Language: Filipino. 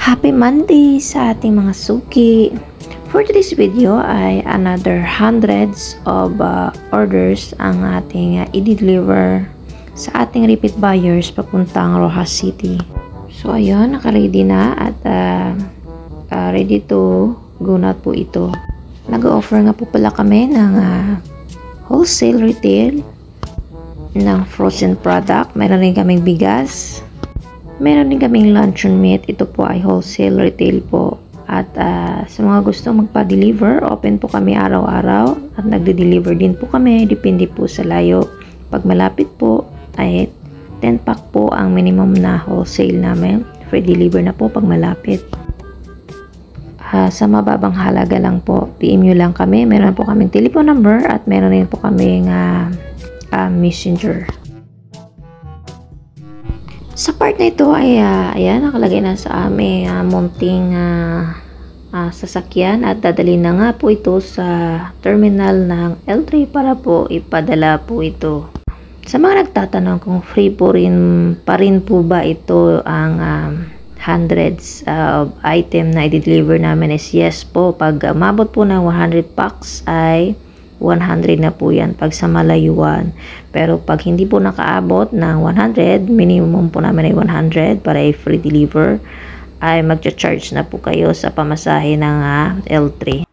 Happy Monday sa ating mga suki! For today's video ay another hundreds of orders ang ating i-deliver sa ating repeat buyers papuntang Rojas City. So ayun, naka-ready na at ready to go na po ito. Nag-offer nga po pala kami ng wholesale retail ng frozen product. Meron rin kaming bigas. Meron din kaming luncheon meat. Ito po ay wholesale retail po. At sa mga gusto magpa-deliver, open po kami araw-araw. At nagde-deliver din po kami. Depende po sa layo. Pag malapit po, ay 10 pack po ang minimum na wholesale namin. Free deliver na po pag malapit. Sa mababang halaga lang po, PM nyo lang kami. Meron po kaming telephone number at meron din po kaming messenger. Sa part na ito ay ayan, nakalagay na sa aming munting sasakyan at dadalhin na nga po ito sa terminal ng L3 para po ipadala po ito. Sa mga nagtatanong kung free po pa rin po ba ito ang hundreds of item na i-deliver namin is yes po. Pag umabot po ng 100 packs ay 100 na po yan pag sa malayuan. Pero pag hindi po nakaabot ng 100, minimum po namin ay 100 para i-free deliver, ay magcha-charge na po kayo sa pamasahe ng L3.